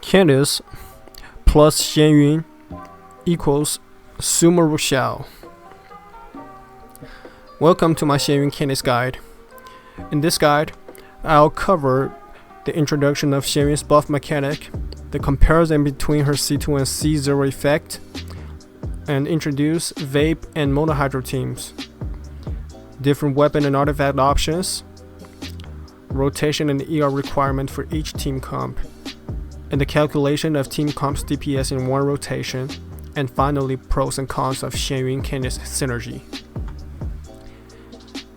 Candace plus Xianyun equals Sumer Rochelle. Welcome to my Xianyun Candace guide. In this guide, I'll cover the introduction of Xianyun's buff mechanic, the comparison between her C2 and C0 effect, and introduce vape and monohydro teams, different weapon and artifact options, rotation and ER requirement for each team comp, and the calculation of team comp's DPS in one rotation, and finally pros and cons of Xianyun Candace synergy.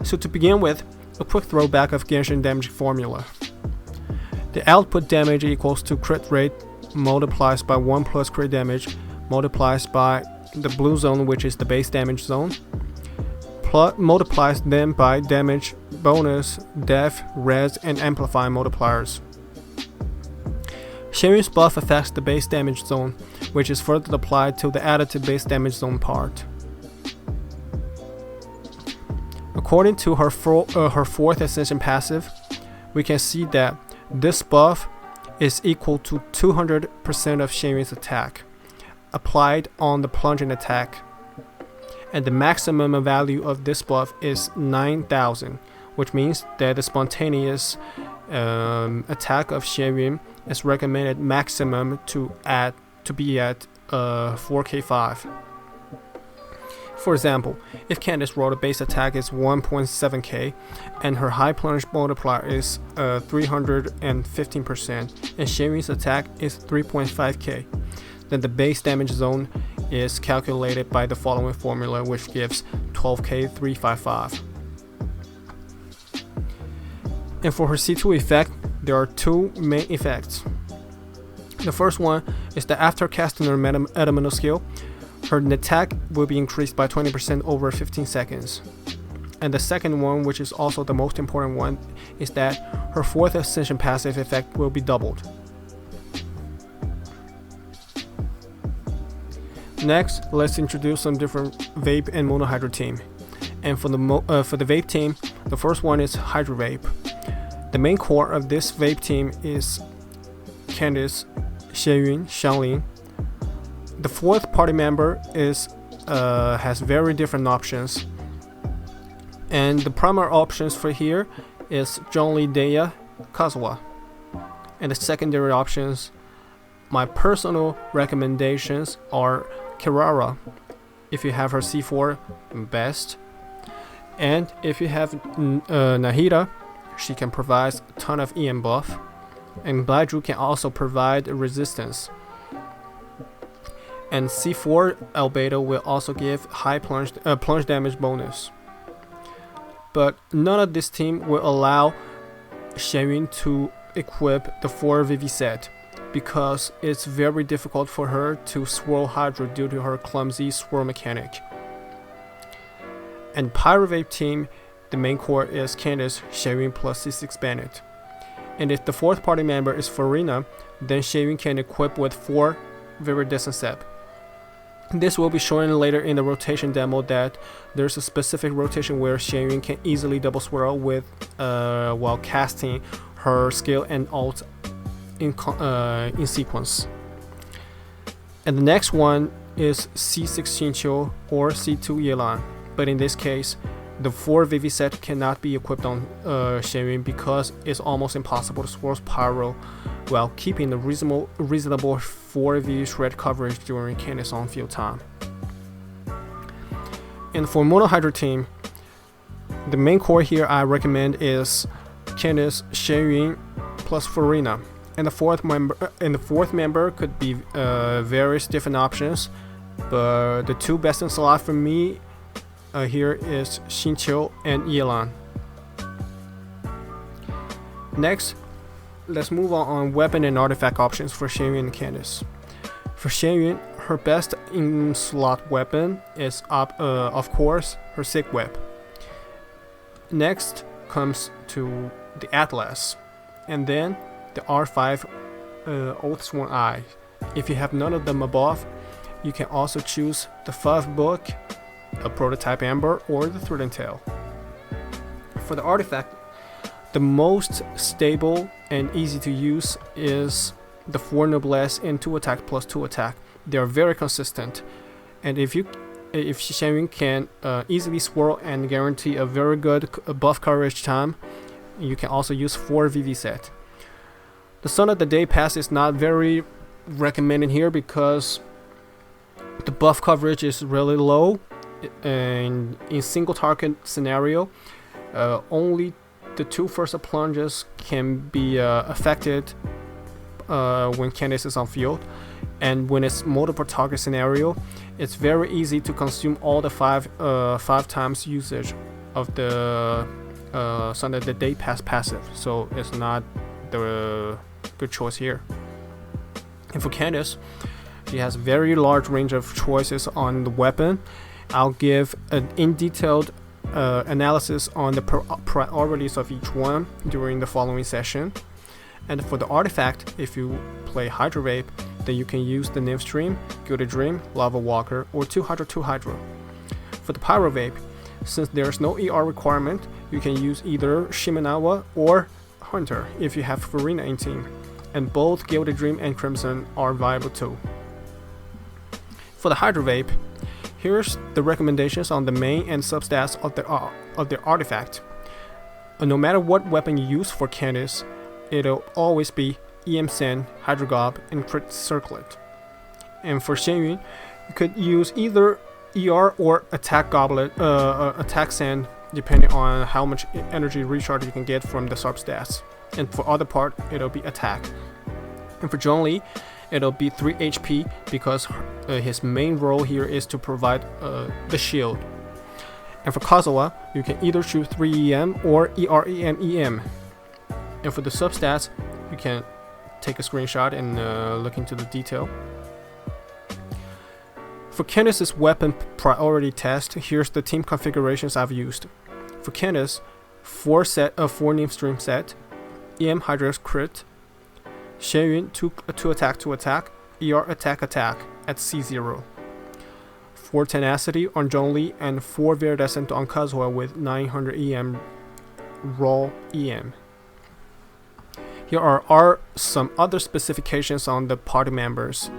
So to begin with, a quick throwback of Genshin damage formula. The output damage equals to crit rate multiplies by 1 plus crit damage multiplies by the blue zone, which is the base damage zone, multiplies then by damage bonus, def, res, and amplify multipliers. Xianyun's buff affects the base damage zone, which is further applied to the additive base damage zone part. According to her fourth ascension passive, we can see that this buff is equal to 200% of Xianyun's attack, applied on the plunging attack, and the maximum value of this buff is 9,000, which means that the spontaneous attack of Xianyun is recommended maximum to be at 4k5. For example, if Candace rolled a base attack is 1.7k and her high plunge multiplier is 315% and Xianyun's attack is 3.5k, then the base damage zone is calculated by the following formula, which gives 12k355. And for her C2 effect, there are two main effects. The first one is that after casting her elemental skill, her attack will be increased by 20% over 15 seconds. And the second one, which is also the most important one, is that her fourth ascension passive effect will be doubled. Next, let's introduce some different vape and monohydro team. And for the vape team, the first one is hydro vape. The main core of this vape team is Candace, Xianyun, Xianglin. The fourth party member has very different options, and the primary options for here is Zhongli, Deya, Kazuha, and the secondary options, my personal recommendations are Kirara, if you have her C4, best, and if you have Nahida, she can provide a ton of EM buff, and Baiju can also provide resistance. And C4 Albedo will also give high plunge damage bonus. But none of this team will allow Xianyun to equip the 4 VV set, because it's very difficult for her to swirl Hydro due to her clumsy swirl mechanic. And Pyro Vape team, the main core is Candace, Xianyun plus C6 Bennett. And if the fourth party member is Farina, then Xianyun can equip with 4 Viridescent Sep. This will be shown later in the rotation demo that there's a specific rotation where Xianyun can easily double swirl with while casting her skill and ult in sequence. And the next one is C6 Xinqiu or C2 Yelan, but in this case, the 4 VV set cannot be equipped on Xianyun because it's almost impossible to swirl Pyro while keeping the reasonable 4 VV shred coverage during Candace on-field time. And for monohydro team, the main core here I recommend is Candace, Xianyun plus Farina, and the fourth member could be various different options, but the two best in slot for me here is Xinqiu and Yelan. Next, let's move on weapon and artifact options for Xianyun and Candace. For Xianyun, her best in slot weapon is of course her Sig Whip. Next comes to the Atlas, and then the R5 Oathsworn Eye. If you have none of them above, you can also choose the Fuzz Book, a Prototype Amber, or the Thread and Tail. For the artifact, the most stable and easy to use is the 4 noblesse and 2 attack plus 2 attack. They are very consistent, and if Xianyun can easily swirl and guarantee a very good buff coverage time, you can also use 4 VV set. The Sun of the Day pass is not very recommended here because the buff coverage is really low, and in single target scenario, only the 2 first plunges can be affected when Candace is on field, and when it's multiple target scenario, it's very easy to consume all the 5 times usage of the Sun of the Day pass passive, so it's not the good choice here. And for Candace, she has very large range of choices on the weapon. I'll give an in-detailed analysis on the priorities of each one during the following session. And for the artifact, if you play Hydro Vape, then you can use the Nymph Stream, Gilded Dream, Lava Walker, or 2 Hydro. For the Pyro Vape, since there's no ER requirement, you can use either Shimenawa or Hunter if you have Farina in team, and both Gilded Dream and Crimson are viable too. For the Hydro Vape, here's the recommendations on the main and substats of the artifact. No matter what weapon you use for Candace, it'll always be EM Sand, Hydro Gob, and Crit Circlet. And for Xianyun, you could use either ER or Attack Goblet, Attack Sand, depending on how much energy recharge you can get from the substats. And for other part, it'll be Attack. And for Zhongli, it'll be 3 HP because his main role here is to provide the shield. And for Kazuha, you can either choose 3 EM or EM. And for the substats, you can take a screenshot and look into the detail. For Candace's weapon priority test, here's the team configurations I've used. For Candace, 4 Nymph Stream set, EM Hydra Crit, Xianyun 2 attack, ER attack at C0. 4 Tenacity on Zhongli and 4 Viridescent on Kazuha with 900 EM raw EM. Here are some other specifications on the party members.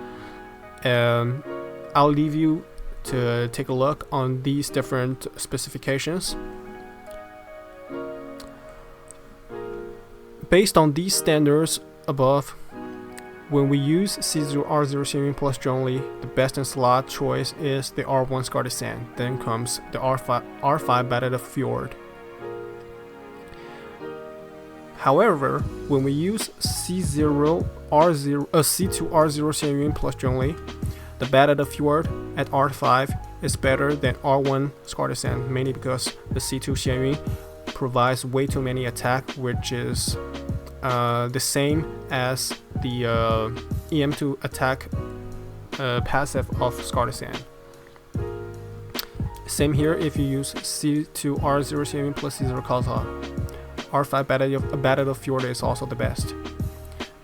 I'll leave you to take a look on these different specifications. Based on these standards above, when we use C0 R0 Xianyun plus Zhongli, the best in slot choice is the R1 Scarlet Sand. Then comes the R5 Battle of Fjord. However, when we use C2 R0 Xianyun plus Zhongli, the Battle of Fjord at R5 is better than R1 Scarlet Sand, mainly because the C2 Xianyun provides way too many attack, which is the same as the EM2 attack passive of Scarlet Sand. Same here if you use C2 R0 Xianyun plus C0 Kazuha. R5 Battle of Fjord is also the best.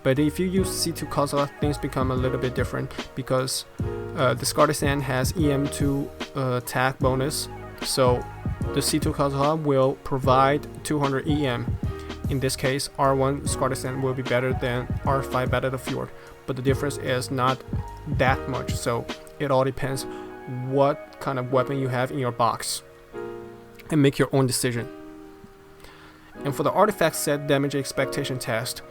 But if you use C2 Kazuha, things become a little bit different because the Scarlet Sand has EM2 attack bonus, so the C2 Kazuha will provide 200 EM. In this case, R1 Scarlet Sand will be better than R5 Battle of Fjord, but the difference is not that much, so it all depends what kind of weapon you have in your box, and make your own decision. And for the artifact set damage expectation test,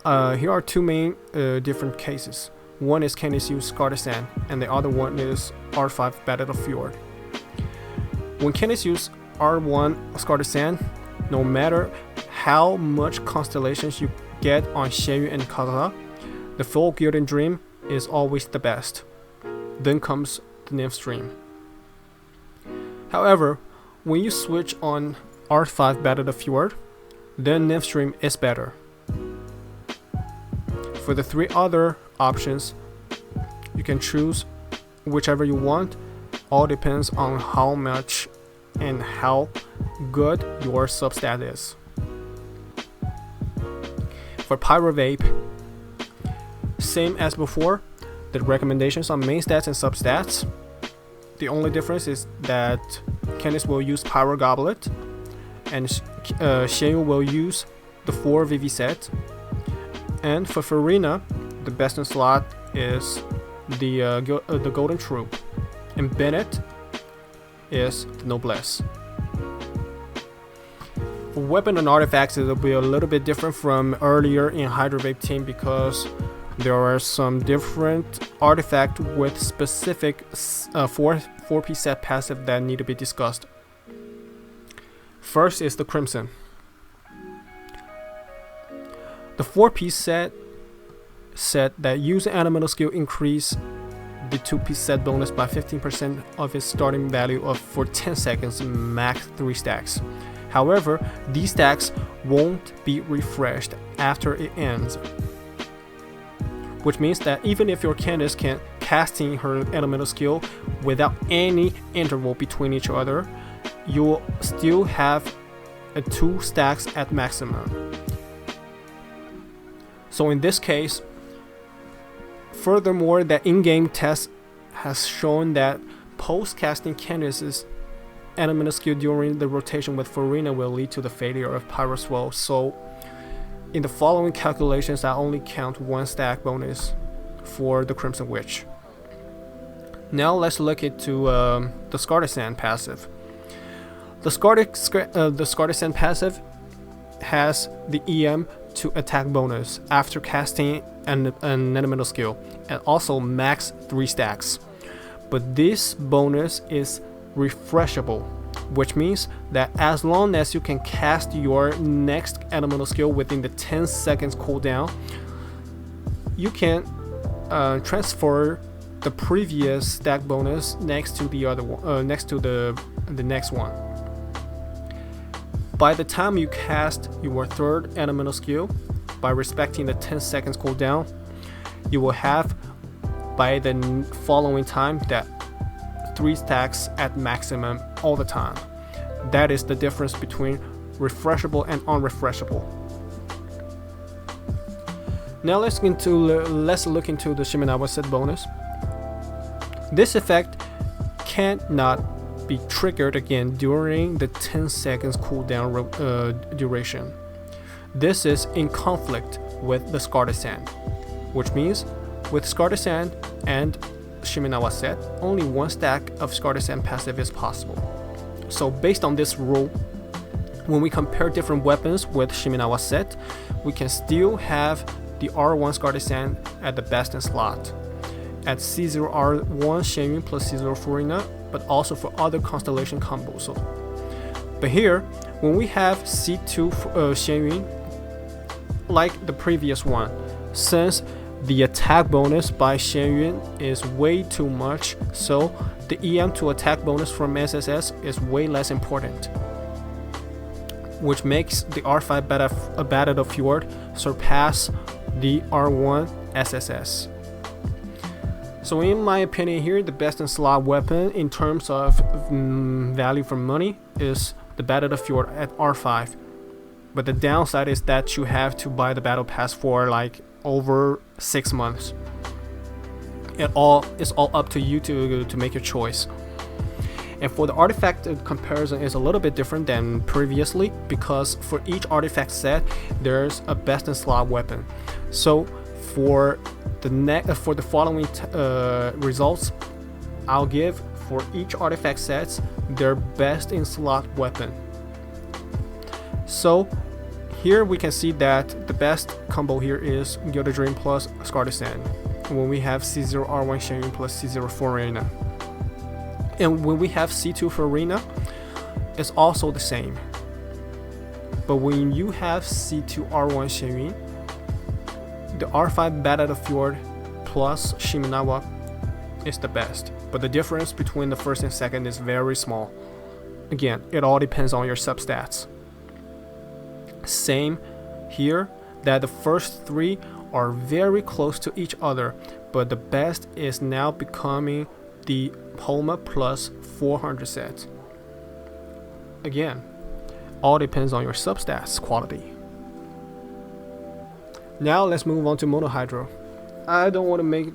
here are 2 main different cases. One is Candace use Scarlet Sand, and the other one is R5 Battle of Fjord. When Candace use R1 Scarlet Sand, no matter how much constellations you get on Xianyun and Kazuha, the full Gilded Dream is always the best. Then comes the Nymph Stream. However, when you switch on R5 Battle of Fjord, then Nymph Stream is better. For the 3 other options, you can choose whichever you want. All depends on how much and how good your substat is. For Pyro Vape, same as before, the recommendations on main stats and substats. The only difference is that Candace will use Pyro Goblet, and Xianyun will use the 4 VV set. And for Farina, the best in slot is the Golden Troop, and Bennett is the Noblesse. For weapon and artifacts, it'll be a little bit different from earlier in Hydro Vape team because there are some different artifacts with specific 4-piece set passive that need to be discussed. First is the Crimson. The 4-piece set that use elemental skill increase the 2-piece set bonus by 15% of its starting value for 10 seconds, max 3 stacks. However, these stacks won't be refreshed after it ends, which means that even if your Candace can casting her elemental skill without any interval between each other, you'll still have 2 stacks at maximum. So in this case, furthermore, the in-game test has shown that post-casting Candace's elemental skill during the rotation with Farina will lead to the failure of Pyro Swell. So in the following calculations, I only count 1 stack bonus for the Crimson Witch. Now let's look into the Scartisan passive. The Scartisan passive has the EM to attack bonus after casting an elemental skill, and also max 3 stacks. But this bonus is refreshable, which means that as long as you can cast your next elemental skill within the 10 seconds cooldown, you can transfer the previous stack bonus next to the other one, next to the next one. By the time you cast your third elemental skill, by respecting the 10 seconds cooldown, you will have by the following time that 3 stacks at maximum all the time. That is the difference between refreshable and unrefreshable. Now let's look into the Shimenawa set bonus. This effect cannot be triggered again during the 10 seconds cooldown duration. This is in conflict with the Scartisan, which means with Scartisan and Shimenawa set, only 1 stack of Scartisan passive is possible. So based on this rule, when we compare different weapons with Shimenawa set, we can still have the R1 Scartisan at the best in slot, at C0R1 Xianyun plus C0 Farina, but also for other constellation combos. But here, when we have C2 Xianyun, like the previous one, since the attack bonus by Xianyun is way too much, so the EM to attack bonus from SSS is way less important, which makes the R5 Battlefield surpass the R1 SSS. So in my opinion here, the best in slot weapon in terms of value for money is the Battlefield at R5. But the downside is that you have to buy the battle pass for like over 6 months. It's all up to you to make your choice. And for the artifact comparison is a little bit different than previously, because for each artifact set there's a best in slot weapon. So for the following results, I'll give for each artifact sets their best in slot weapon. So here we can see that the best combo here is Gilded Dream plus Scartisan, when we have C0 R1 Xianyun plus C0 Farina. And when we have C2 Farina, it's also the same. But when you have C2 R1 Xianyun, the R5 Battlefield plus Shimenawa is the best. But the difference between the first and second is very small. Again, it all depends on your substats. Same here, that the first 3 are very close to each other, but the best is now becoming the Poma plus 400 set. Again, all depends on your substats quality. Now let's move on to Monohydro. I don't want to make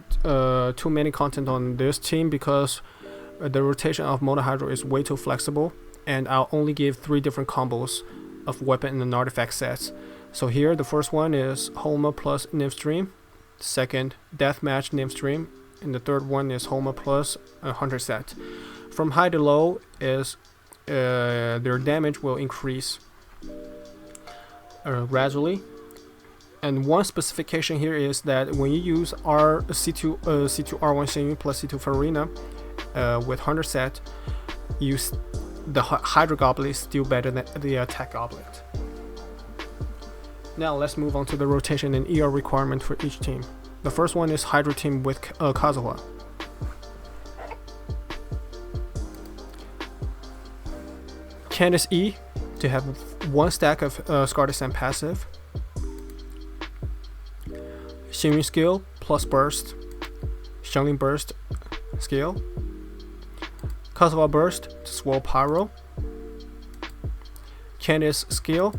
too many content on this team because the rotation of Monohydro is way too flexible, and I'll only give 3 different combos of weapon and artifact sets. So here the first one is Homa plus Nymph Stream, second deathmatch name stream, and the third one is Homa plus 100 set. From high to low is their damage will increase gradually. And one specification here is that when you use C2 R1 Xianyun plus C2 Farina with 100 set, the Hydro Goblet is still better than the Attack Goblet. Now let's move on to the rotation and ER requirement for each team. The first one is Hydro team with Kazuha. Candace E to have 1 stack of Scartisan passive. Xianyun skill plus burst. Xianyun burst skill. Kazuha burst to swirl pyro. Candace skill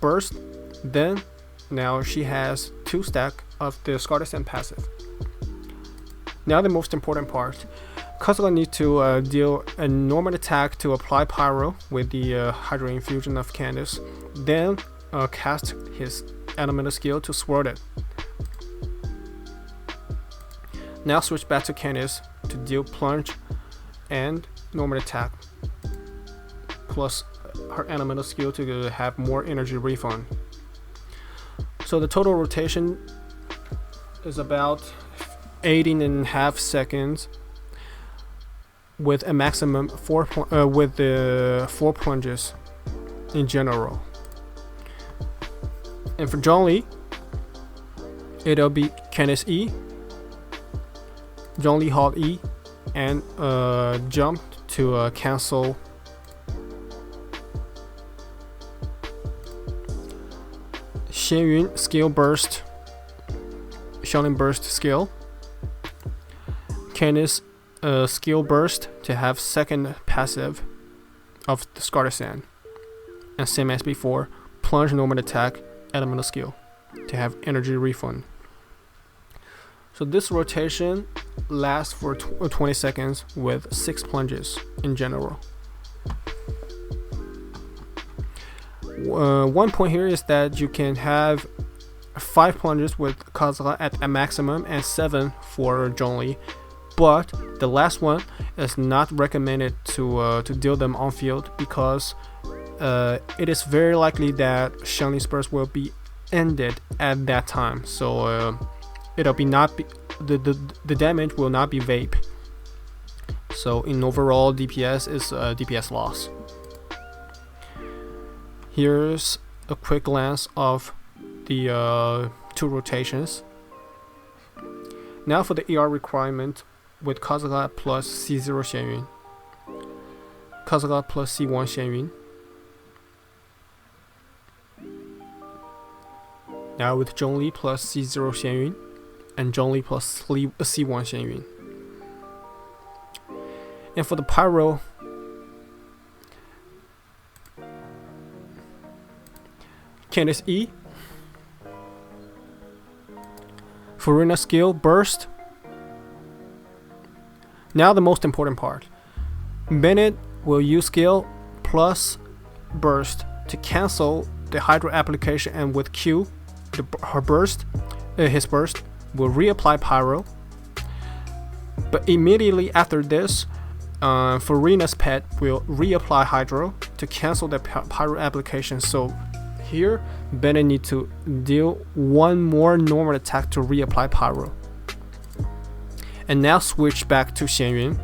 burst. Then now she has 2 stack of the Scartisan passive. Now the most important part. Kazuha needs to deal a normal attack to apply pyro with the Hydro infusion of Candace. Then cast his elemental skill to swirl it. Now switch back to Candace to deal plunge and normal attack, plus her elemental skill to have more energy refund. So the total rotation is about 18.5 seconds with a maximum 4 plunges in general. And for Zhongli, it'll be Candace E, Zhongli hold E, and jump to cancel Xianyun skill burst, Xianyun burst skill, Candace skill burst to have second passive of the Scartisan, and same as before, plunge normal attack elemental skill to have energy refund. So this rotation lasts for 20 seconds with 6 plunges in general. One point here is that you can have 5 plunges with Kazuha at a maximum and 7 for Zhongli, but the last one is not recommended to deal them on field because it is very likely that Xianyun's burst will be ended at that time. So it'll be the damage will not be vape. So in overall DPS is DPS loss. Here's a quick glance of the 2 rotations. Now for the ER requirement with Kazuha plus C0 Xianyun, Kazuha plus C1 Xianyun. Now with Zhongli plus C0 Xianyun and Zhongli plus C1 Xianyun. And for the pyro, Candace E, Farina skill burst. Now the most important part. Bennett will use skill plus burst to cancel the Hydro application, and with Q, his burst will reapply pyro. But immediately after this, Farina's pet will reapply Hydro to cancel the pyro application. So here, Bennett needs to deal 1 more normal attack to reapply pyro. And now switch back to Xianyun.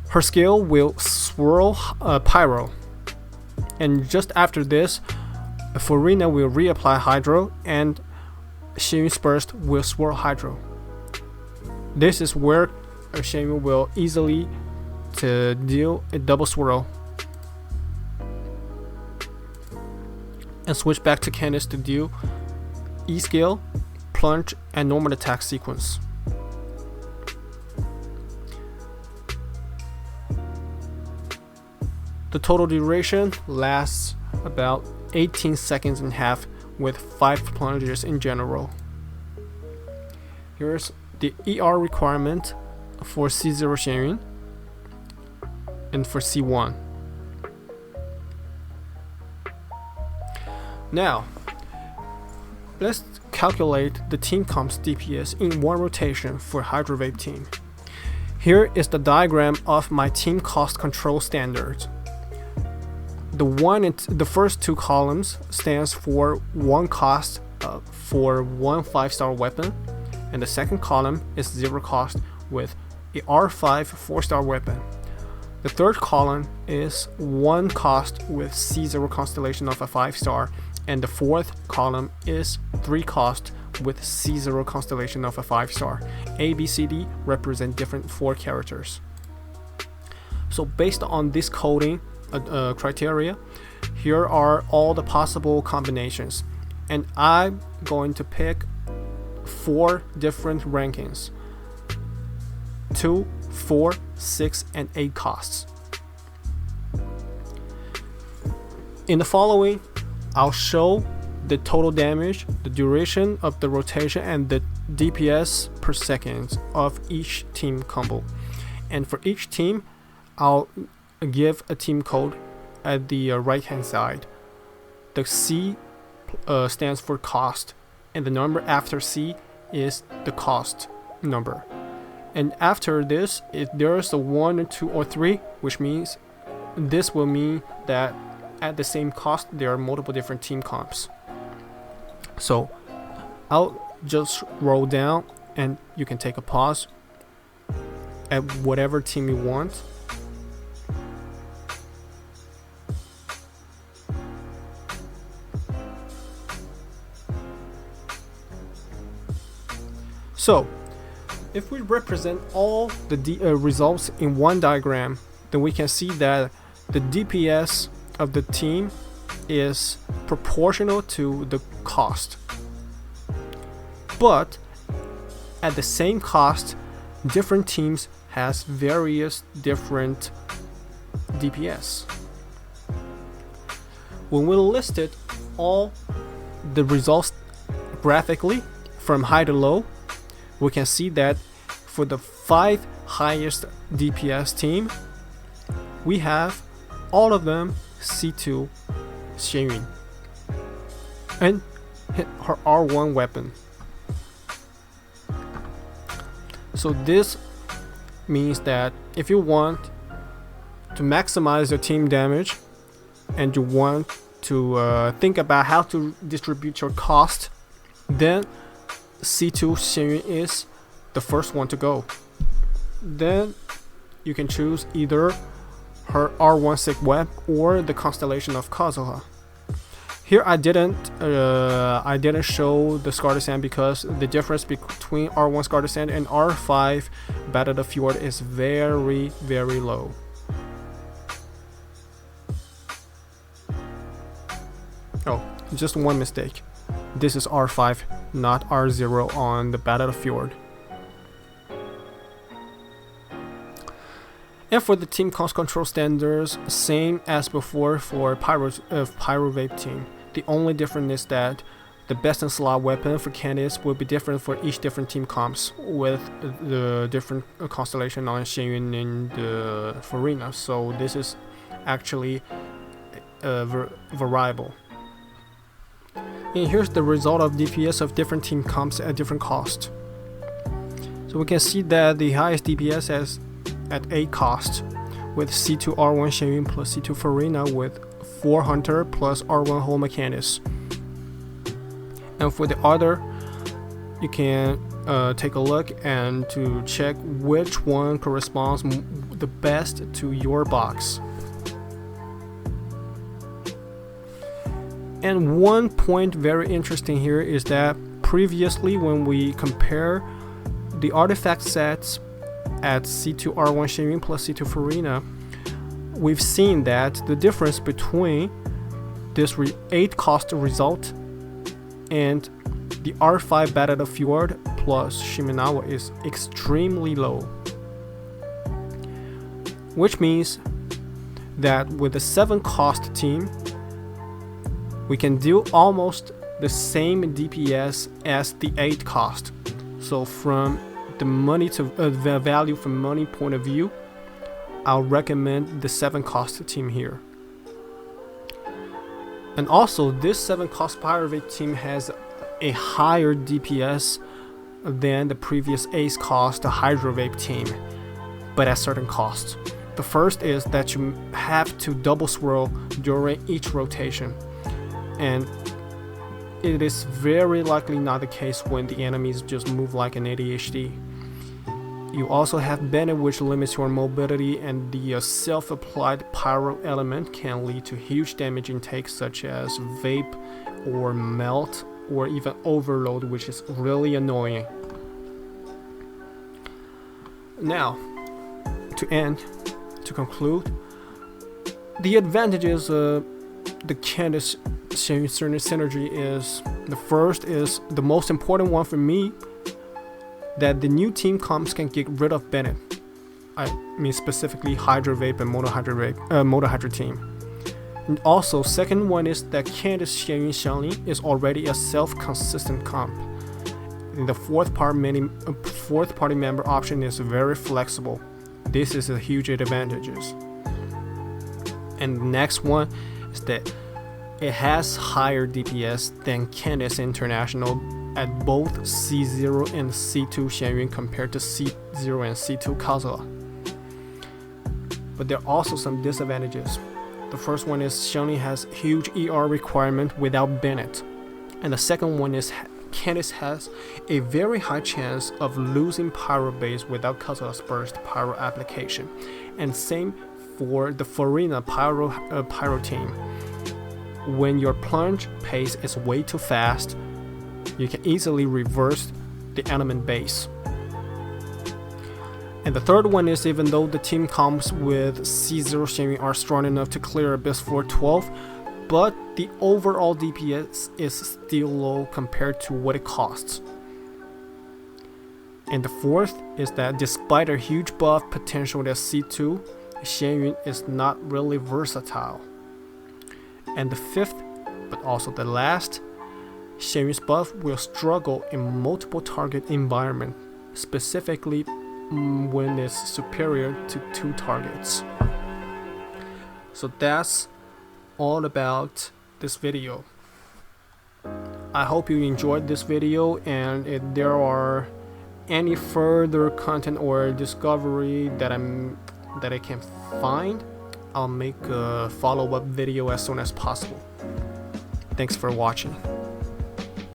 Her skill will swirl pyro. And just after this, Farina will reapply Hydro and Xianyun's burst will swirl Hydro. This is where Xianyun will easily to deal a double swirl. And switch back to Candace to deal E skill, plunge, and normal attack sequence. The total duration lasts about 18 seconds and a half with 5 plunges in general. Here's the ER requirement for C0 Xianyun and for C1. Now, let's calculate the team comp's DPS in one rotation for Hydro Vape team. Here is the diagram of my team cost control standards. The first two columns stands for one cost for one 5-star weapon, and the second column is 0 cost with a R5 4-star weapon. The third column is 1 cost with C0 constellation of a 5-star, and the fourth column is 3 cost with C0 constellation of a 5-star. A, B, C, D represent different 4 characters. So based on this coding criteria, here are all the possible combinations, and I'm going to pick 4 different rankings: 2, 4, 6, and 8 costs. In the following, I'll show the total damage, the duration of the rotation, and the DPS per second of each team combo. And for each team, I'll give a team code at the right hand side. The C stands for cost, and the number after C is the cost number. And after this, if there's a 1, 2, or 3, which means this will mean that at the same cost there are multiple different team comps. So I'll just roll down, and you can take a pause at whatever team you want. So if we represent all the results in one diagram, then we can see that the DPS of the team is proportional to the cost. But at the same cost, different teams has various different DPS. When we listed all the results graphically from high to low, we can see that for the 5 highest DPS team, we have all of them C2 Xianyun and her R1 weapon. So this means that if you want to maximize your team damage and you want to think about how to distribute your cost, then C2 Xianyun is the first one to go. Then you can choose either her R1 Sig Web or the constellation of Kazuha. Here I didn't show the Scarlet because the difference between R1 Scarlet and R5 Battle of the Fjord is very, very low. Oh, just one mistake. This is R5, not R0 on the Battle of the Fjord. And for the team cost control standards, same as before for Pyro Vape team. The only difference is that the best in slot weapon for Candace will be different for each different team comps, with the different constellation on Xianyun and Farina. So this is actually variable. And here's the result of DPS of different team comps at different cost. So we can see that the highest DPS is at 8 cost, with C2 R1 Xianyun plus C2 Farina with 4 Hunter plus R1 Home Candace. And for the other, you can take a look and to check which one corresponds the best to your box. And one point very interesting here is that previously when we compare the artifact sets at C2 R1 Xianyun plus C2 Farina, we've seen that the difference between this 8 cost result and the R5 Battle of the Fjord plus Shiminawa is extremely low, which means that with the 7 cost team, we can do almost the same DPS as the 8 cost. So from the money to the value from money point of view, I'll recommend the 7 cost team here. And also this 7 cost Pyro Vape team has a higher DPS than the previous Ace cost, the Hydro Vape team, but at certain costs. The first is that you have to double swirl during each rotation, and it is very likely not the case when the enemies just move like an ADHD. You also have Bennett, which limits your mobility, and the self-applied pyro element can lead to huge damage intakes such as vape or melt or even overload, which is really annoying. Now, to conclude, the advantages of the Candace Xianyun synergy is, the first is the most important one for me, that the new team comps can get rid of Bennett. I mean specifically Hydro Vape and Mono Hydro team. And also, second one is that Candace Xianyun is already a self-consistent comp. And the fourth party member option is very flexible. This is a huge advantages. And the next one is that it has higher DPS than Candace International at both C0 and C2 Xianyun compared to C0 and C2 Kazuha. But there are also some disadvantages. The first one is Xianyun has huge ER requirement without Bennett. And the second one is Candace has a very high chance of losing Pyro base without Kazuha's burst Pyro application. And same for the Farina Pyro team. When your plunge pace is way too fast, you can easily reverse the element base. And the third one is, even though the team comps with C0 Xianyun are strong enough to clear Abyss 412, but the overall DPS is still low compared to what it costs. And the fourth is that despite a huge buff potential that C2, Xianyun is not really versatile. And the fifth, but also the last, Xianyun's buff will struggle in multiple target environment, specifically when it's superior to 2 targets. So that's all about this video. I hope you enjoyed this video, and if there are any further content or discovery that I can find, I'll make a follow-up video as soon as possible. Thanks for watching.